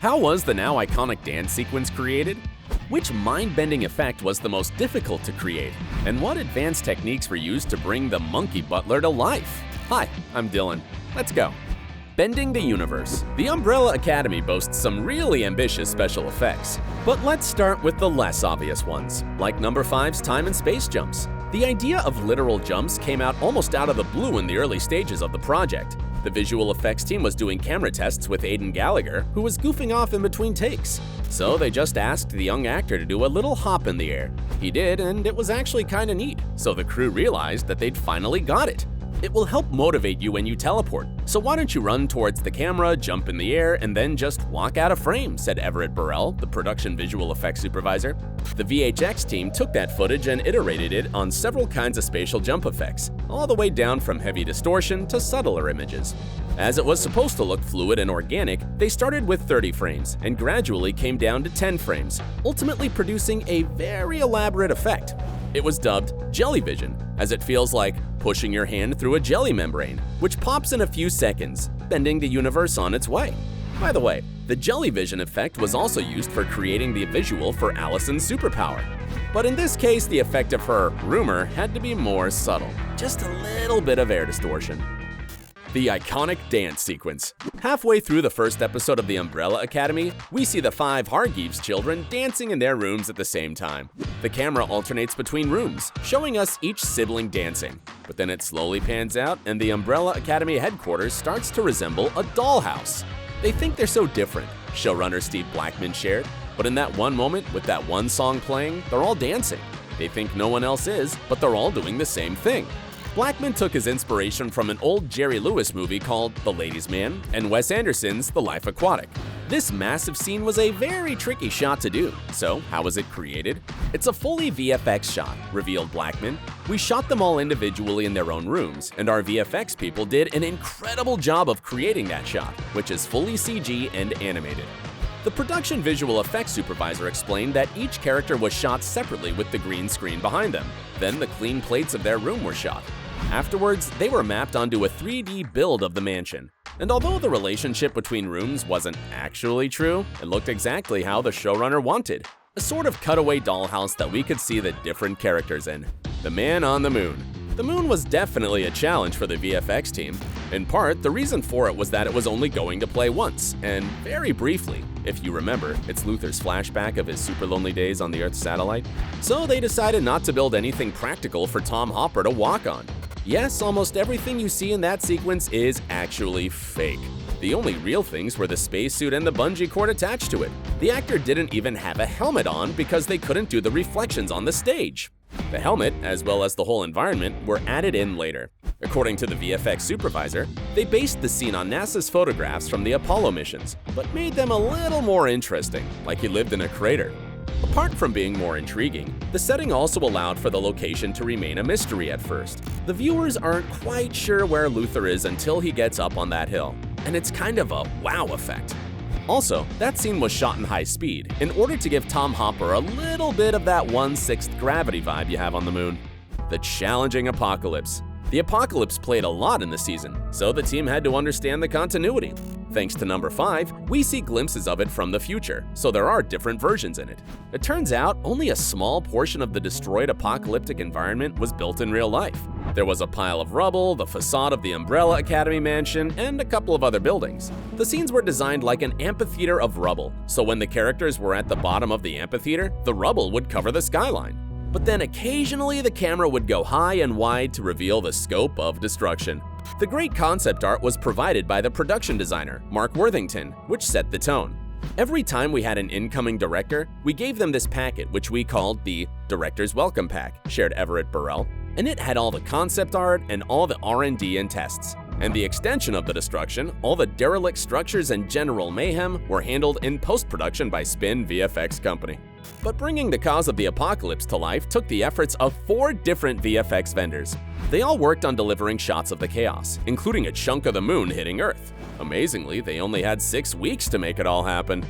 How was the now iconic dance sequence created? Which mind-bending effect was the most difficult to create? And what advanced techniques were used to bring the monkey-butler to life? Hi, I'm Dylan. Let's go. Bending the universe. The Umbrella Academy boasts some really ambitious special effects. But let's start with the less obvious ones, like number 5's time and space jumps. The idea of literal jumps came out almost out of the blue in the early stages of the project. The visual effects team was doing camera tests with Aidan Gallagher, who was goofing off in between takes. So they just asked the young actor to do a little hop in the air. He did, and it was actually kinda neat, so the crew realized that they'd finally got it. It will help motivate you when you teleport, so why don't you run towards the camera, jump in the air, and then just walk out of frame, said Everett Burrell, the production visual effects supervisor. The VFX team took that footage and iterated it on several kinds of spatial jump effects, all the way down from heavy distortion to subtler images. As it was supposed to look fluid and organic, they started with 30 frames and gradually came down to 10 frames, ultimately producing a very elaborate effect. It was dubbed Jellyvision, as it feels like pushing your hand through a jelly membrane, which pops in a few seconds, bending the universe on its way. By the way, the Jellyvision effect was also used for creating the visual for Allison's superpower. But in this case, the effect of her rumor had to be more subtle, just a little bit of air distortion. The iconic dance sequence. Halfway through the first episode of the Umbrella Academy, we see the 5 Hargeeves children dancing in their rooms at the same time. The camera alternates between rooms, showing us each sibling dancing. But then it slowly pans out and the Umbrella Academy headquarters starts to resemble a dollhouse. They think they're so different, showrunner Steve Blackman shared, but in that one moment with that one song playing, they're all dancing. They think no one else is, but they're all doing the same thing. Blackman took his inspiration from an old Jerry Lewis movie called The Ladies' Man and Wes Anderson's The Life Aquatic. This massive scene was a very tricky shot to do, so how was it created? It's a fully VFX shot, revealed Blackman. We shot them all individually in their own rooms, and our VFX people did an incredible job of creating that shot, which is fully CG and animated. The production visual effects supervisor explained that each character was shot separately with the green screen behind them. Then the clean plates of their room were shot. Afterwards, they were mapped onto a 3D build of the mansion. And although the relationship between rooms wasn't actually true, it looked exactly how the showrunner wanted. A sort of cutaway dollhouse that we could see the different characters in. The man on the moon. The moon was definitely a challenge for the VFX team. In part, the reason for it was that it was only going to play once, and very briefly. If you remember, it's Luther's flashback of his super lonely days on the Earth's satellite. So they decided not to build anything practical for Tom Hopper to walk on. Yes, almost everything you see in that sequence is actually fake. The only real things were the spacesuit and the bungee cord attached to it. The actor didn't even have a helmet on because they couldn't do the reflections on the stage. The helmet, as well as the whole environment, were added in later. According to the VFX supervisor, they based the scene on NASA's photographs from the Apollo missions, but made them a little more interesting, like he lived in a crater. Apart from being more intriguing, the setting also allowed for the location to remain a mystery at first. The viewers aren't quite sure where Luther is until he gets up on that hill, and it's kind of a wow effect. Also, that scene was shot in high speed in order to give Tom Hopper a little bit of that 1/6 gravity vibe you have on the moon. The challenging apocalypse. The apocalypse played a lot in the season, so the team had to understand the continuity. Thanks to number 5, we see glimpses of it from the future, so there are different versions in it. It turns out only a small portion of the destroyed apocalyptic environment was built in real life. There was a pile of rubble, the facade of the Umbrella Academy mansion, and a couple of other buildings. The scenes were designed like an amphitheater of rubble, so when the characters were at the bottom of the amphitheater, the rubble would cover the skyline. But then occasionally the camera would go high and wide to reveal the scope of destruction. The great concept art was provided by the production designer, Mark Worthington, which set the tone. Every time we had an incoming director, we gave them this packet, which we called the Director's Welcome Pack, shared Everett Burrell, and it had all the concept art and all the R&D and tests. And the extension of the destruction, all the derelict structures and general mayhem, were handled in post-production by Spin VFX Company. But bringing the cause of the apocalypse to life took the efforts of 4 different VFX vendors. They all worked on delivering shots of the chaos, including a chunk of the moon hitting Earth. Amazingly, they only had 6 weeks to make it all happen.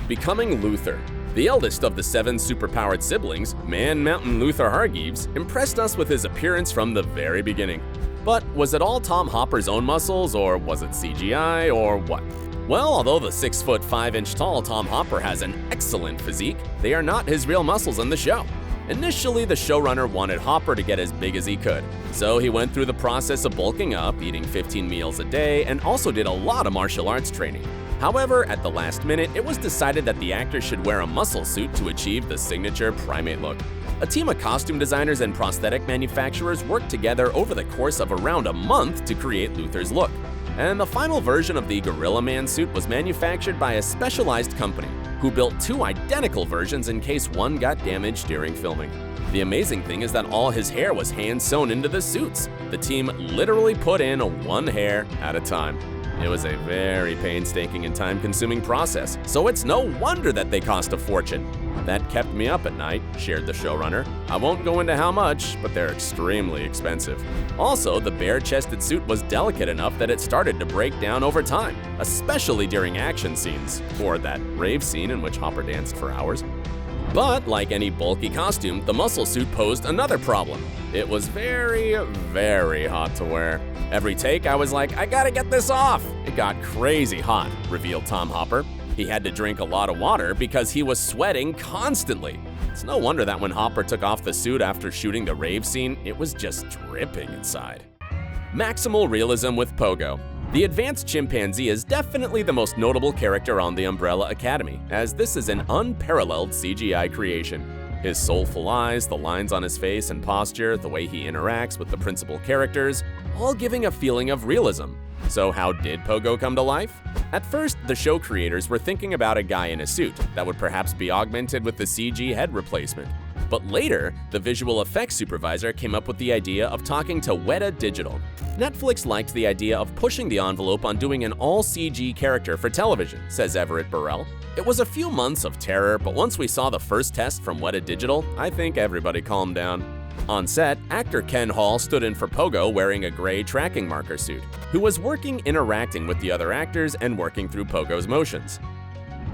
Becoming Luther. The eldest of the 7 superpowered siblings, Man Mountain Luther Hargeeves, impressed us with his appearance from the very beginning. But was it all Tom Hopper's own muscles, or was it CGI, or what? Well, although the 6' 5" tall Tom Hopper has an excellent physique, they are not his real muscles in the show. Initially, the showrunner wanted Hopper to get as big as he could, so he went through the process of bulking up, eating 15 meals a day, and also did a lot of martial arts training. However, at the last minute, it was decided that the actor should wear a muscle suit to achieve the signature primate look. A team of costume designers and prosthetic manufacturers worked together over the course of around a month to create Luther's look. And the final version of the Gorilla Man suit was manufactured by a specialized company, who built 2 identical versions in case one got damaged during filming. The amazing thing is that all his hair was hand-sewn into the suits. The team literally put in 1 hair at a time. It was a very painstaking and time-consuming process, so it's no wonder that they cost a fortune. That kept me up at night, shared the showrunner. I won't go into how much, but they're extremely expensive. Also, the bare-chested suit was delicate enough that it started to break down over time, especially during action scenes, or that rave scene in which Hopper danced for hours. But like any bulky costume, the muscle suit posed another problem. It was very, very hot to wear. Every take, I was like, I gotta get this off. It got crazy hot, revealed Tom Hopper. He had to drink a lot of water because he was sweating constantly. It's no wonder that when Hopper took off the suit after shooting the rave scene, it was just dripping inside. Maximal realism with Pogo. The advanced chimpanzee is definitely the most notable character on the Umbrella Academy, as this is an unparalleled CGI creation. His soulful eyes, the lines on his face and posture, the way he interacts with the principal characters, all giving a feeling of realism. So how did Pogo come to life? At first, the show creators were thinking about a guy in a suit that would perhaps be augmented with the CG head replacement. But later, the visual effects supervisor came up with the idea of talking to Weta Digital. Netflix liked the idea of pushing the envelope on doing an all-CG character for television, says Everett Burrell. It was a few months of terror, but once we saw the first test from Weta Digital, I think everybody calmed down. On set, actor Ken Hall stood in for Pogo wearing a gray tracking marker suit, who was interacting with the other actors and working through Pogo's motions.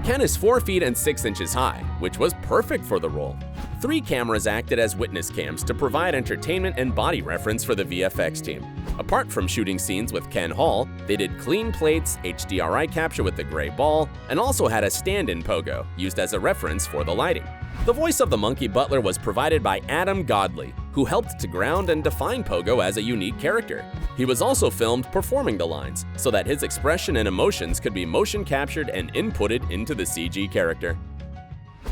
Ken is 4 feet and 6 inches high, which was perfect for the role. 3 cameras acted as witness cams to provide entertainment and body reference for the VFX team. Apart from shooting scenes with Ken Hall, they did clean plates, HDRI capture with the gray ball, and also had a stand-in Pogo, used as a reference for the lighting. The voice of the monkey-butler was provided by Adam Godley, who helped to ground and define Pogo as a unique character. He was also filmed performing the lines, so that his expression and emotions could be motion captured and inputted into the CG character.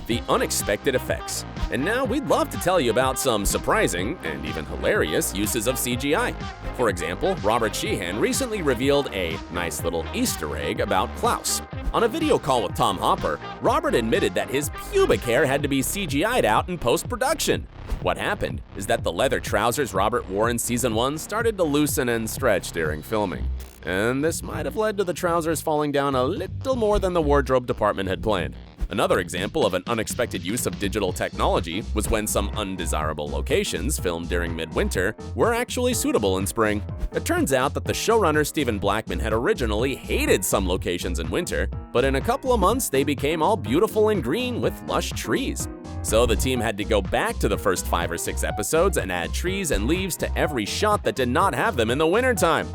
The unexpected effects. And now we'd love to tell you about some surprising and even hilarious uses of CGI. For example, Robert Sheehan recently revealed a nice little Easter egg about Klaus. On a video call with Tom Hopper, Robert admitted that his pubic hair had to be CGI'd out in post-production. What happened is that the leather trousers Robert wore in Season 1 started to loosen and stretch during filming. And this might have led to the trousers falling down a little more than the wardrobe department had planned. Another example of an unexpected use of digital technology was when some undesirable locations filmed during midwinter were actually suitable in spring. It turns out that the showrunner Stephen Blackman had originally hated some locations in winter, but in a couple of months they became all beautiful and green with lush trees. So the team had to go back to the first 5 or 6 episodes and add trees and leaves to every shot that did not have them in the wintertime.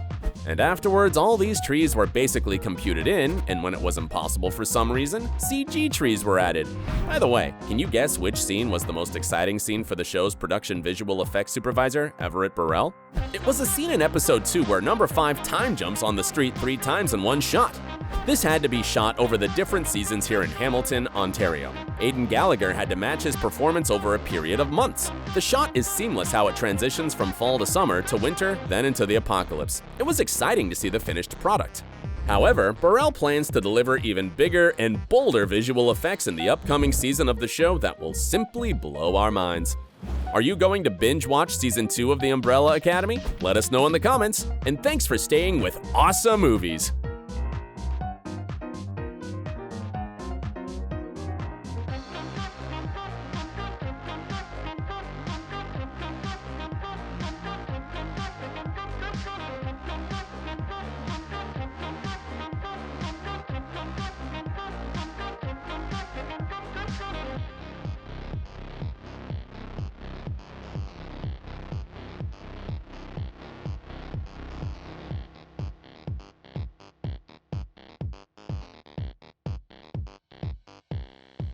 And afterwards, all these trees were basically computed in, and when it was impossible for some reason, CG trees were added. By the way, can you guess which scene was the most exciting scene for the show's production visual effects supervisor, Everett Burrell? It was a scene in episode 2 where number 5 time jumps on the street 3 times in one shot. This had to be shot over the different seasons here in Hamilton, Ontario. Aidan Gallagher had to match his performance over a period of months. The shot is seamless how it transitions from fall to summer to winter, then into the apocalypse. It was exciting to see the finished product. However, Burrell plans to deliver even bigger and bolder visual effects in the upcoming season of the show that will simply blow our minds. Are you going to binge watch Season 2 of The Umbrella Academy? Let us know in the comments, and thanks for staying with OSSA Movies.